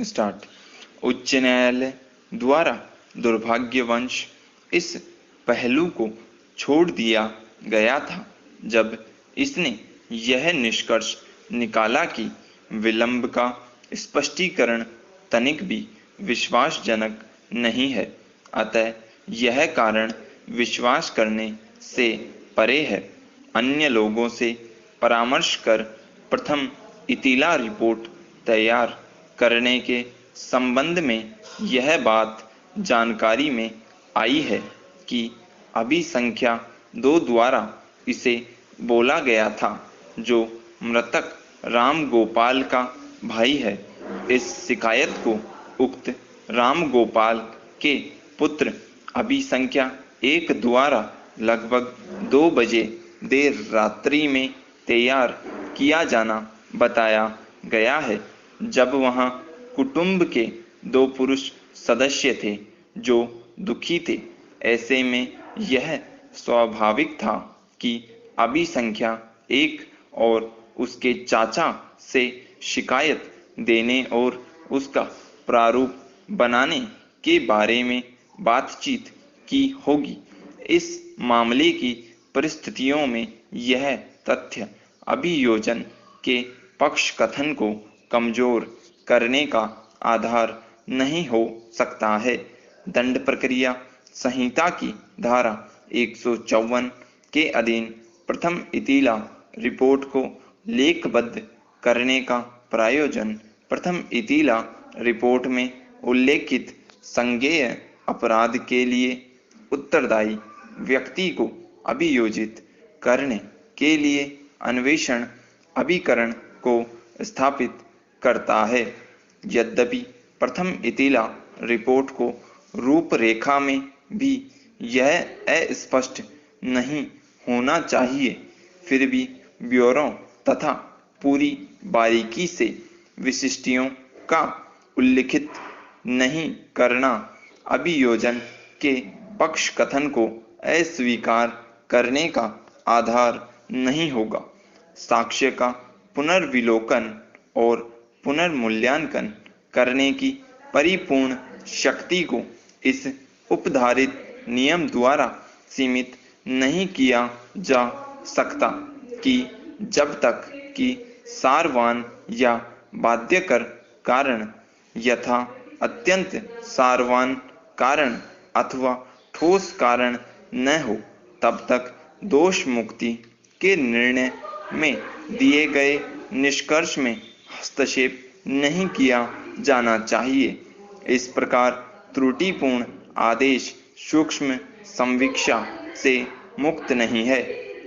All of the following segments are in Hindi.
स्टार्ट। उच्च न्यायालय द्वारा दुर्भाग्यवश इस पहलू को छोड़ दिया गया था जब इसने यह निष्कर्ष निकाला कि विलंब का स्पष्टीकरण तनिक भी विश्वासजनक नहीं है, अतः यह कारण विश्वास करने से परे है। अन्य लोगों से परामर्श कर प्रथम इतीला रिपोर्ट तैयार करने के संबंध में यह बात जानकारी में आई है कि अभिसंख्या 2 द्वारा इसे बोला गया था, जो मृतक राम गोपाल का भाई है। इस शिकायत को उक्त राम गोपाल के पुत्र अभिसंख्या 1 द्वारा लगभग 2 बजे देर रात्रि में तैयार किया जाना बताया गया है, जब वहां कुटुंब के 2 पुरुष सदस्य थे जो दुखी थे। ऐसे में यह स्वाभाविक था कि अभिसंख्या 1 और उसके चाचा से शिकायत देने और उसका प्रारूप बनाने के बारे में बातचीत की होगी। इस मामले की परिस्थितियों में यह तथ्य अभियोजन के पक्ष कथन को कमजोर करने का आधार नहीं हो सकता है। दंड प्रक्रिया संहिता की धारा 154 के अधीन प्रथम इतीला रिपोर्ट को लेखबद्ध करने का प्रयोजन प्रथम इतीला रिपोर्ट में उल्लेखित संज्ञेय अपराध के लिए उत्तरदायी व्यक्ति को अभियोजित करने के लिए अन्वेषण अभिकरण को स्थापित करता है। यद्यपि प्रथम इतीला रिपोर्ट को रूपरेखा में भी यह अस्पष्ट नहीं होना चाहिए, फिर भी ब्यूरो तथा पूरी बारीकी से विशिष्टियों का उल्लिखित नहीं करना अभियोजन के पक्ष कथन को अस्वीकार करने का आधार नहीं होगा। साक्ष्य का पुनर्विलोकन और पुनर्मूल्यांकन करने की परिपूर्ण शक्ति को इस उपधारित नियम द्वारा सीमित नहीं किया जा सकता कि जब तक कि सारवान या बाध्यकर कारण यथा अत्यंत सारवान कारण अथवा ठोस कारण न हो, तब तक दोष मुक्ति के निर्णय में दिए गए निष्कर्ष में हस्तक्षेप नहीं किया जाना चाहिए। इस प्रकार त्रुटिपूर्ण आदेश सूक्ष्म संवीक्षा से मुक्त नहीं है,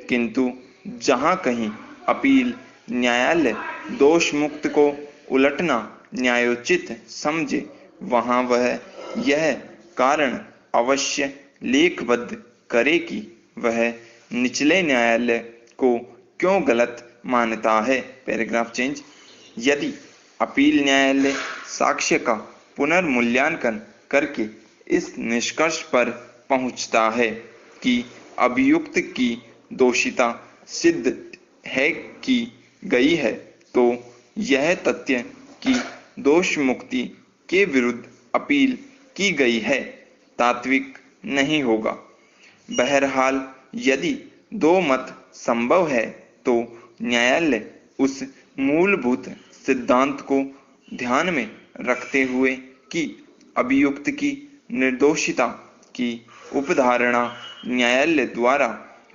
किंतु जहां कहीं अपील न्यायालय दोष मुक्त को उलटना न्यायोचित समझे, वहां वह यह कारण अवश्य लेखबद्ध करे कि वह निचले न्यायालय को क्यों गलत मानता है। Paragraph change. यदि अपील न्यायालय साक्ष्य का पुनर्मूल्यांकन करके इस निष्कर्ष पर पहुंचता है कि अभियुक्त की दोषिता सिद्ध है की गई है, तो यह तथ्य कि दोष मुक्ति के विरुद्ध अपील की गई है तात्विक नहीं होगा। बहरहाल यदि 2 मत संभव है तो न्यायालय उस मूलभूत सिद्धांत को ध्यान में रखते हुए कि अभियुक्त की निर्दोषिता की उपधारणा न्यायालय द्वारा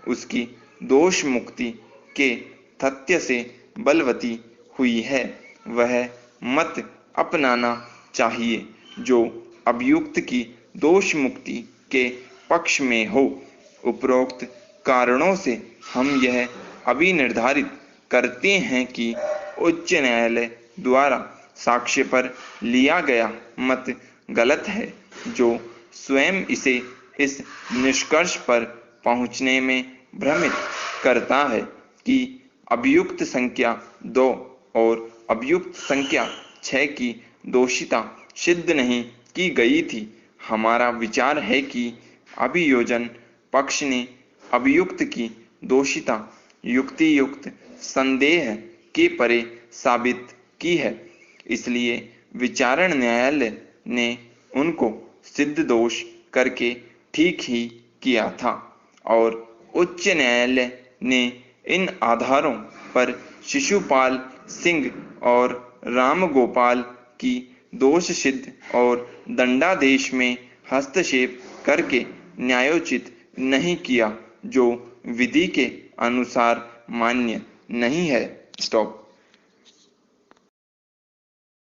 उसकी दोष मुक्ति के तथ्य से बलवती हुई है, वह मत अपनाना चाहिए जो अभियुक्त की दोष मुक्ति के पक्ष में हो। उपरोक्त कारणों से हम यह अभिनिर्धारित करते हैं कि उच्च न्यायालय द्वारा साक्ष्य पर लिया गया मत गलत है, जो स्वयं इसे इस निष्कर्ष पर पहुंचने में भ्रमित करता है कि अभियुक्त संख्या 2 और अभियुक्त संख्या 6 की दोषिता सिद्ध नहीं की गई थी। हमारा विचार है कि अभियोजन पक्ष ने अभियुक्त की दोषिता युक्तियुक्त संदेह के परे साबित की है, इसलिए विचारण न्यायालय ने उनको सिद्ध दोष करके ठीक ही किया था और उच्च न्यायालय ने इन आधारों पर शिशुपाल सिंह और रामगोपाल की दोष सिद्ध और दंडादेश में हस्तक्षेप करके न्यायोचित नहीं किया, जो विधि के अनुसार मान्य नहीं है। स्टॉप।